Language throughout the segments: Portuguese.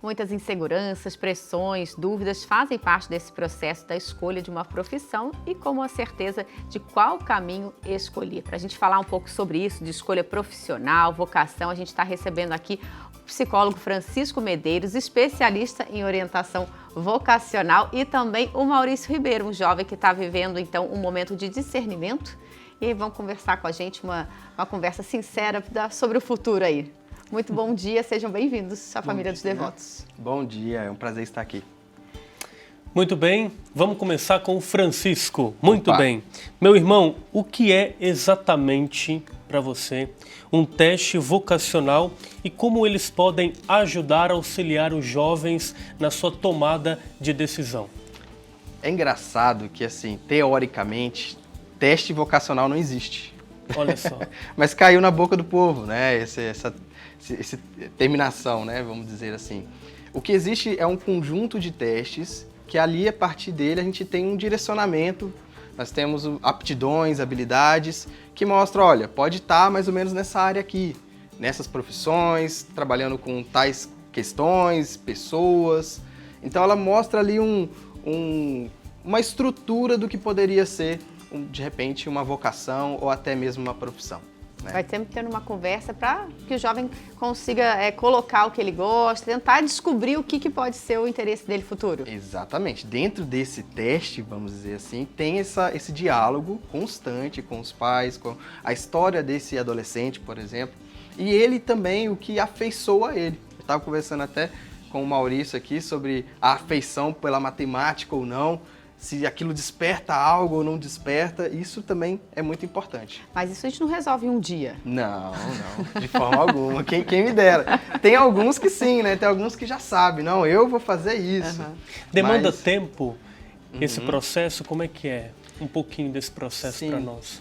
Muitas inseguranças, pressões, dúvidas fazem parte desse processo da escolha de uma profissão e com a certeza de qual caminho escolher. Para a gente falar um pouco sobre isso, de escolha profissional, vocação, a gente está recebendo aqui o psicólogo Francisco Medeiros, especialista em orientação vocacional, e também o Maurício Ribeiro, um jovem que está vivendo então um momento de discernimento, e vão conversar com a gente uma conversa sincera sobre o futuro aí. Muito bom dia, sejam bem-vindos à família dos devotos. Bom dia, é um prazer estar aqui. Muito bem, vamos começar com o Francisco. Muito Opa. bem. Meu irmão, o que é exatamente para você um teste vocacional e como eles podem ajudar a auxiliar os jovens na sua tomada de decisão? É engraçado que, assim, teoricamente, teste vocacional não existe. Olha só. Mas caiu na boca do povo, né? Essa terminação, né? Vamos dizer assim. O que existe é um conjunto de testes que ali, a partir dele, a gente tem um direcionamento. Nós temos aptidões, habilidades, que mostram, olha, pode estar mais ou menos nessa área aqui, nessas profissões, trabalhando com tais questões, pessoas. Então ela mostra ali uma estrutura do que poderia ser, de repente, uma vocação ou até mesmo uma profissão. Né? Vai sempre tendo uma conversa para que o jovem consiga colocar o que ele gosta, tentar descobrir o que pode ser o interesse dele futuro. Exatamente. Dentro desse teste, vamos dizer assim, tem esse diálogo constante com os pais, com a história desse adolescente, por exemplo, e ele também, o que afeiçoa ele. Eu estava conversando até com o Maurício aqui sobre a afeição pela matemática ou não, se aquilo desperta algo ou não desperta, isso também é muito importante. Mas isso a gente não resolve em um dia. Não, de forma alguma, quem me dera. Tem alguns que sim, né? Tem alguns que já sabem, não, eu vou fazer isso. Uhum. Demanda tempo esse processo? Como é que é? Um pouquinho desse processo para nós.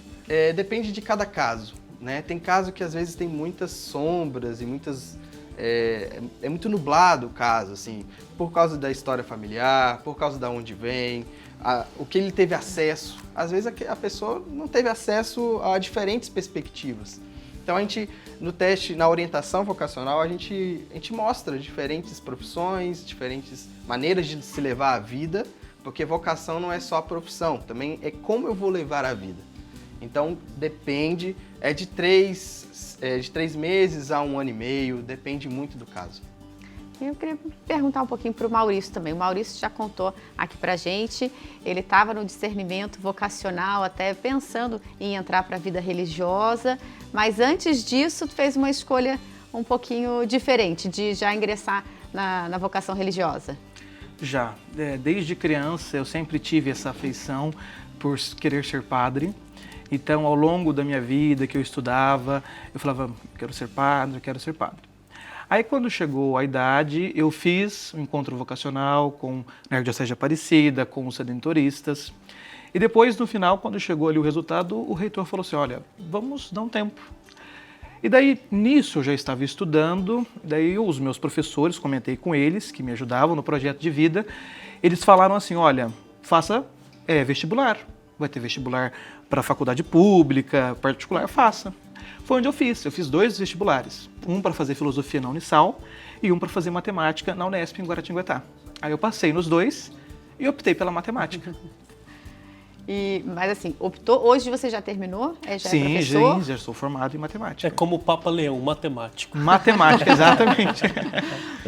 Depende de cada caso, né? Tem caso que às vezes tem muitas sombras e muitas... É muito nublado o caso, assim, por causa da história familiar, por causa de onde vem, o que ele teve acesso. Às vezes a pessoa não teve acesso a diferentes perspectivas. Então a gente, no teste, na orientação vocacional, a gente mostra diferentes profissões, diferentes maneiras de se levar a vida, porque vocação não é só a profissão, também é como eu vou levar a vida. Então depende, de 3 meses a 1 ano e meio, depende muito do caso. Eu queria perguntar um pouquinho para o Maurício também. O Maurício já contou aqui para a gente, ele estava no discernimento vocacional, até pensando em entrar para a vida religiosa, mas antes disso fez uma escolha um pouquinho diferente, de já ingressar na vocação religiosa. Já, desde criança eu sempre tive essa afeição por querer ser padre. Então, ao longo da minha vida que eu estudava, eu falava, quero ser padre, quero ser padre. Aí, quando chegou a idade, eu fiz um encontro vocacional na Arquidiocese de Aparecida, com os sedentoristas. E depois, no final, quando chegou ali o resultado, o reitor falou assim, olha, vamos dar um tempo. E daí, nisso, eu já estava estudando, daí os meus professores, comentei com eles, que me ajudavam no projeto de vida, eles falaram assim, olha, faça vestibular, vai ter vestibular para faculdade pública, particular, faça. Foi onde eu fiz 2 vestibulares, um para fazer filosofia na Unisal e um para fazer matemática na Unesp em Guaratinguetá. Aí eu passei nos 2 e optei pela matemática. Mas assim, optou, hoje você já terminou? Sim, é professor? já sou formado em matemática. É como o Papa Leão, matemático. Matemática, exatamente.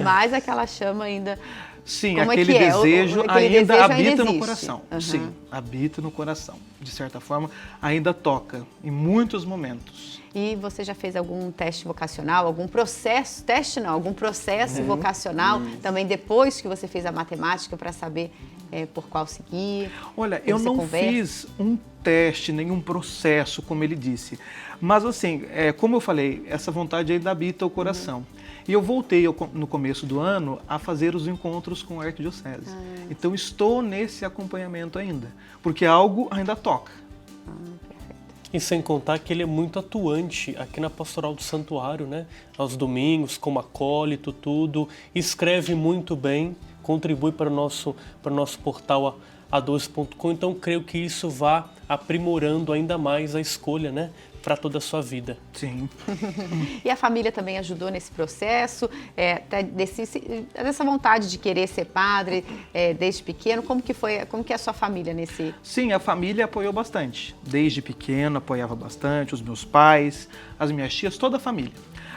Mas aquela chama ainda... Sim, como aquele desejo ainda habita no coração. Uhum. Sim, habita no coração. De certa forma, ainda toca em muitos momentos. E você já fez algum teste vocacional, algum processo, algum processo vocacional, também depois que você fez a matemática, para saber por qual seguir? Olha, eu não fiz um teste, nenhum processo, como ele disse. Mas assim, como eu falei, essa vontade ainda habita o coração. E eu voltei no começo do ano a fazer os encontros com a Arquidiocese. Então estou nesse acompanhamento ainda, porque algo ainda toca. E sem contar que ele é muito atuante aqui na Pastoral do Santuário, né? Aos domingos, como acólito, tudo. Escreve muito bem, contribui para o nosso portal a12.com. Então, creio que isso vá aprimorando ainda mais a escolha, né? para toda a sua vida. Sim. E a família também ajudou nesse processo, dessa vontade de querer ser padre desde pequeno? Como que é a sua família nesse... Sim, a família apoiou bastante. Desde pequeno apoiava bastante, os meus pais, as minhas tias, toda a família.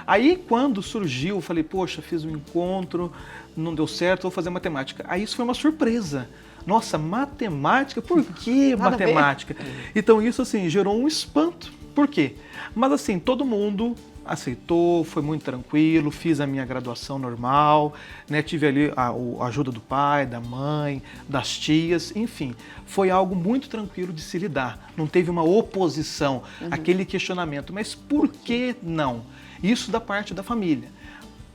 Aí quando surgiu, eu falei, poxa, fiz um encontro, não deu certo, vou fazer matemática. Aí isso foi uma surpresa. Nossa, matemática? Por que matemática? Então isso assim gerou um espanto. Por quê? Mas assim, todo mundo aceitou, foi muito tranquilo, fiz a minha graduação normal, né? Tive ali a ajuda do pai, da mãe, das tias, enfim. Foi algo muito tranquilo de se lidar. Não teve uma oposição, aquele questionamento. Mas por que não? Isso da parte da família.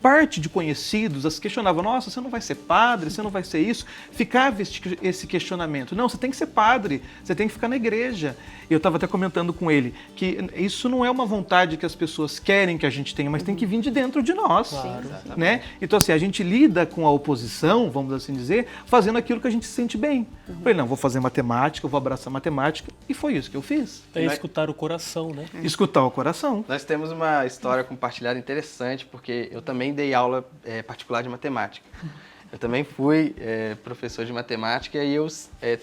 Parte de conhecidos as questionavam, nossa, você não vai ser padre, você não vai ser isso? Ficava esse questionamento. Não, você tem que ser padre, você tem que ficar na igreja. Eu estava até comentando com ele que isso não é uma vontade que as pessoas querem que a gente tenha, mas tem que vir de dentro de nós. Claro. Né? Então assim, a gente lida com a oposição, vamos assim dizer, fazendo aquilo que a gente se sente bem. Falei, não, vou fazer matemática, vou abraçar matemática, e foi isso que eu fiz. É escutar o coração, né? Escutar o coração. Nós temos uma história compartilhada interessante, porque eu também dei aula particular de matemática. Eu também fui professor de matemática e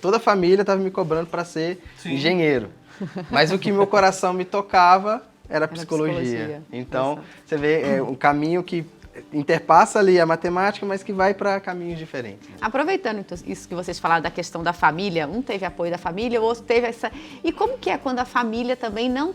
toda a família estava me cobrando para ser engenheiro. Mas o que meu coração me tocava era psicologia. Então, você vê um caminho que interpassa ali a matemática, mas que vai para caminhos diferentes. Aproveitando então, isso que vocês falaram da questão da família, um teve apoio da família, o outro teve essa... E como que é quando a família também não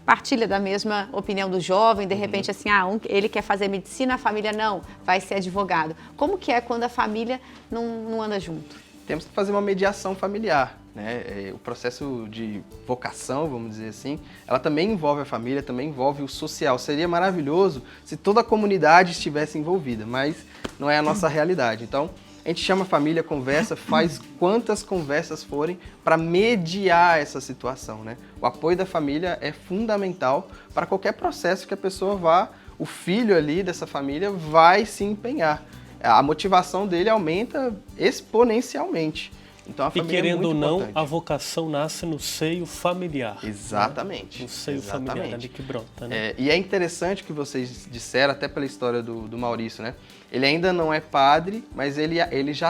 partilha da mesma opinião do jovem, de repente assim, ele quer fazer medicina, a família não, vai ser advogado. Como que é quando a família não anda junto? Temos que fazer uma mediação familiar, né? O processo de vocação, vamos dizer assim, ela também envolve a família, também envolve o social. Seria maravilhoso se toda a comunidade estivesse envolvida, mas não é a nossa realidade. Então, a gente chama a família, conversa, faz quantas conversas forem para mediar essa situação, né? O apoio da família é fundamental para qualquer processo que a pessoa o filho ali dessa família vai se empenhar. A motivação dele aumenta exponencialmente. Então a família querendo ou não, importante. a vocação nasce no seio familiar. Exatamente. Né? No seio familiar, ali que brota, né? E é interessante o que vocês disseram, até pela história do Maurício, né? Ele ainda não é padre, mas ele já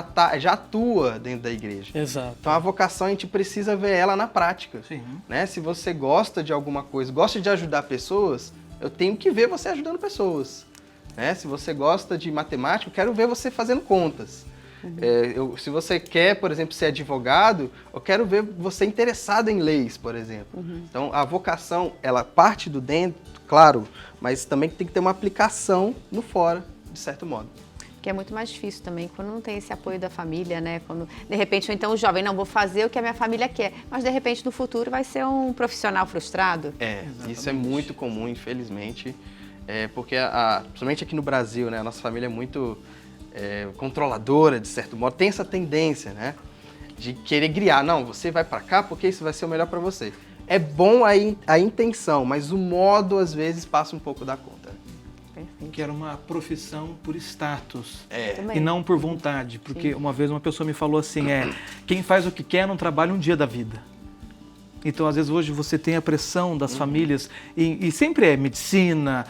atua dentro da igreja. Exato. Então a vocação a gente precisa ver ela na prática. Sim. Né? Se você gosta de alguma coisa, gosta de ajudar pessoas, eu tenho que ver você ajudando pessoas. Né? Se você gosta de matemática, eu quero ver você fazendo contas. Se você quer, por exemplo, ser advogado, eu quero ver você interessado em leis, por exemplo. Então, a vocação, ela parte do dentro, claro, mas também tem que ter uma aplicação no fora, de certo modo. Que é muito mais difícil também, quando não tem esse apoio da família, né? Quando, de repente, ou então o jovem, não, vou fazer o que a minha família quer, mas de repente no futuro vai ser um profissional frustrado. Isso é muito comum, infelizmente, porque, principalmente aqui no Brasil, né, a nossa família é muito controladora, de certo modo, tem essa tendência, né, de querer guiar, não, você vai para cá porque isso vai ser o melhor para você. É bom a intenção, mas o modo, às vezes, passa um pouco da conta. Perfeito. Que era uma profissão por status Também. e não por vontade, porque uma vez uma pessoa me falou assim, quem faz o que quer não trabalha um dia da vida. Então, às vezes, hoje você tem a pressão das famílias, e sempre é medicina,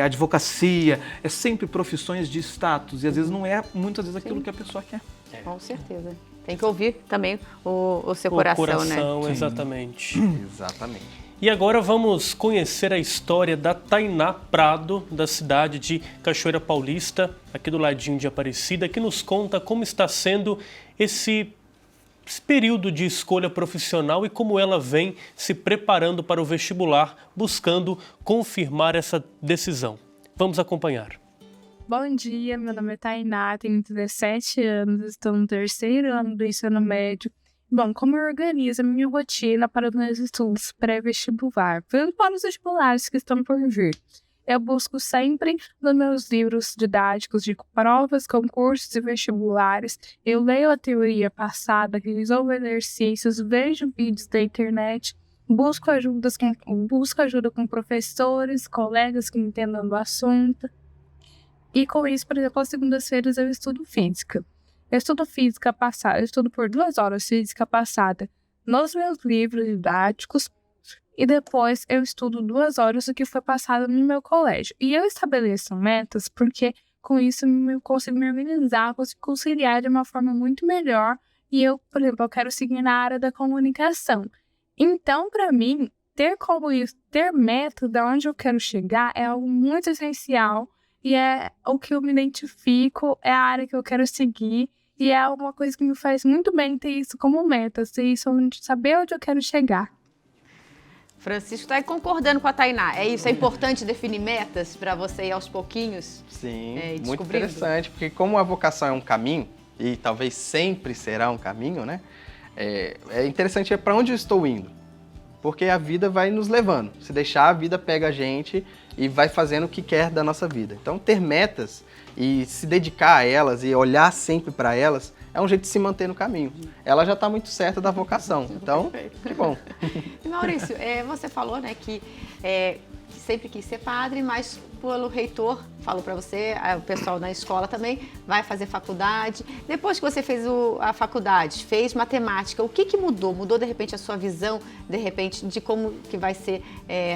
advocacia, é sempre profissões de status, e às vezes não é, muitas vezes, aquilo que a pessoa quer. Com certeza. Tem que ouvir também o seu O coração, coração, né? exatamente. Exatamente. E agora vamos conhecer a história da Tainá Prado, da cidade de Cachoeira Paulista, aqui do ladinho de Aparecida, que nos conta como está sendo esse período de escolha profissional e como ela vem se preparando para o vestibular, buscando confirmar essa decisão. Vamos acompanhar. Bom dia, meu nome é Tainá, tenho 17 anos, estou no 3º ano do ensino médio. Bom, como eu organizo a minha rotina para os meus estudos pré-vestibular, para os vestibulares que estão por vir? Eu busco sempre nos meus livros didáticos de provas, concursos e vestibulares. Eu leio a teoria passada, resolvo exercícios, vejo vídeos da internet, busco ajuda com professores, colegas que entendam do assunto. E com isso, por exemplo, às segundas-feiras eu estudo física. Eu estudo por 2 horas física passada nos meus livros didáticos, e depois eu estudo 2 horas o que foi passado no meu colégio. E eu estabeleço metas porque com isso eu consigo me organizar, consigo conciliar de uma forma muito melhor. E eu, por exemplo, eu quero seguir na área da comunicação. Então, para mim, ter meta de onde eu quero chegar é algo muito essencial e é o que eu me identifico, é a área que eu quero seguir e é uma coisa que me faz muito bem ter isso como meta, ter isso, saber onde eu quero chegar. Francisco está aí concordando com a Tainá. É isso, é importante definir metas para você ir aos pouquinhos? Sim, ir muito descobrindo? interessante, porque como a vocação é um caminho, e talvez sempre será um caminho, né? É interessante para onde eu estou indo. Porque a vida vai nos levando. Se deixar, a vida pega a gente e vai fazendo o que quer da nossa vida. Então, ter metas e se dedicar a elas e olhar sempre para elas é um jeito de se manter no caminho. Ela já está muito certa da vocação. Então, que bom. E Maurício, você falou, né, que sempre quis ser padre, mas pelo reitor, falou para você, o pessoal na escola também, vai fazer faculdade. Depois que você fez a faculdade, fez matemática, o que mudou? Mudou, de repente, a sua visão, de repente, de como que vai ser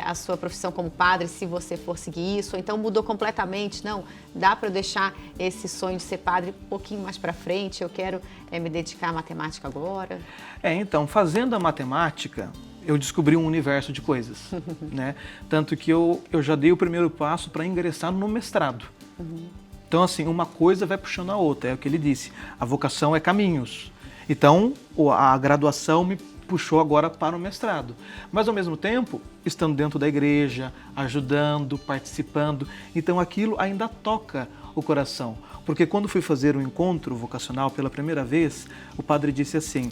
a sua profissão como padre, se você for seguir isso? Ou então mudou completamente? Não, dá para eu deixar esse sonho de ser padre um pouquinho mais para frente? Eu quero me dedicar à matemática agora? Então, fazendo a matemática, eu descobri um universo de coisas, né? Tanto que eu já dei o primeiro passo para ingressar no mestrado. Então, assim, uma coisa vai puxando a outra, é o que ele disse. A vocação é caminhos. Então, a graduação me puxou agora para o mestrado. Mas, ao mesmo tempo, estando dentro da igreja, ajudando, participando, então aquilo ainda toca o coração. Porque quando fui fazer um encontro vocacional pela primeira vez, o padre disse assim,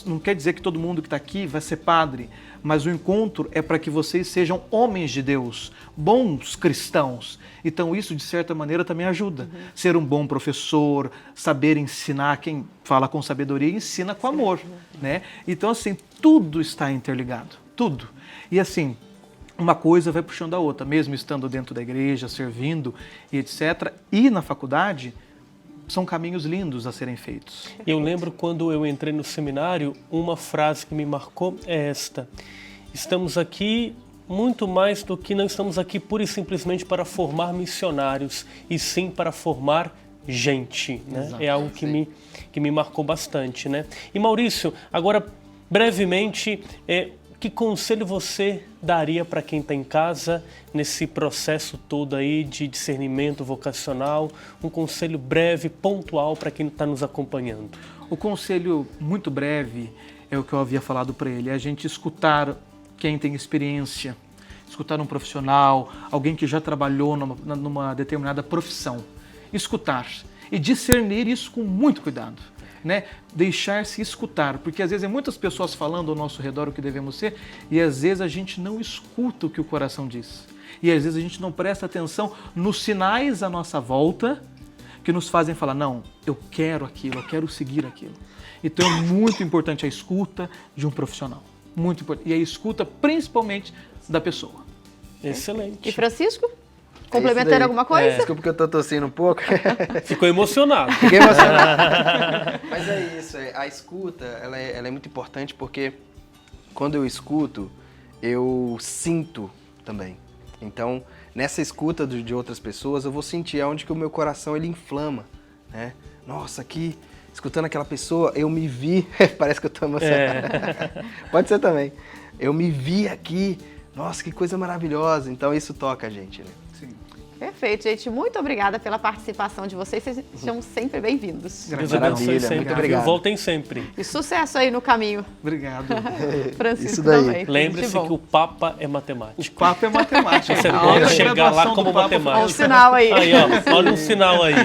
não quer dizer que todo mundo que está aqui vai ser padre, mas o encontro é para que vocês sejam homens de Deus, bons cristãos. Então isso, de certa maneira, também ajuda. Ser um bom professor, saber ensinar, quem fala com sabedoria, ensina com amor, né? Então, assim, tudo está interligado, tudo. E assim, uma coisa vai puxando a outra, mesmo estando dentro da igreja, servindo e etc. E na faculdade, são caminhos lindos a serem feitos. Eu lembro quando eu entrei no seminário, uma frase que me marcou é esta: estamos aqui muito mais do que não estamos aqui pura e simplesmente para formar missionários, e sim para formar gente, né? Exato, é algo que me marcou bastante, né? E Maurício, agora brevemente, que conselho você daria para quem está em casa nesse processo todo aí de discernimento vocacional? Um conselho breve, pontual para quem está nos acompanhando. O conselho muito breve é o que eu havia falado para ele, é a gente escutar quem tem experiência, escutar um profissional, alguém que já trabalhou numa determinada profissão. Escutar e discernir isso com muito cuidado. Né? Deixar-se escutar, porque às vezes é muitas pessoas falando ao nosso redor o que devemos ser e às vezes a gente não escuta o que o coração diz. E às vezes a gente não presta atenção nos sinais à nossa volta que nos fazem falar, não, eu quero aquilo, eu quero seguir aquilo. Então é muito importante a escuta de um profissional, muito importante. E a escuta principalmente da pessoa. Excelente. E Francisco? Complementando alguma coisa? Desculpa que eu tô tossindo um pouco. Ficou emocionado. Fiquei emocionado. Mas é isso, a escuta, ela é muito importante porque quando eu escuto, eu sinto também. Então, nessa escuta de outras pessoas, eu vou sentir aonde que o meu coração ele inflama, né? Nossa, aqui, escutando aquela pessoa, eu me vi, parece que eu tô emocionado. Pode ser também. Eu me vi aqui, nossa, que coisa maravilhosa. Então, isso toca a gente, né? Sim. Perfeito, gente. Muito obrigada pela participação de vocês. Vocês sejam sempre bem-vindos. Deus abençoe sempre. Muito obrigado. Voltem sempre. E sucesso aí no caminho. Obrigado. Francisco Isso daí. também. Lembre-se que o Papa é matemático. O papo é matemática. Você A pode hora da chegar lá graduação como do Papa matemático. Olha um sinal aí. Aí, ó, olha um sinal aí.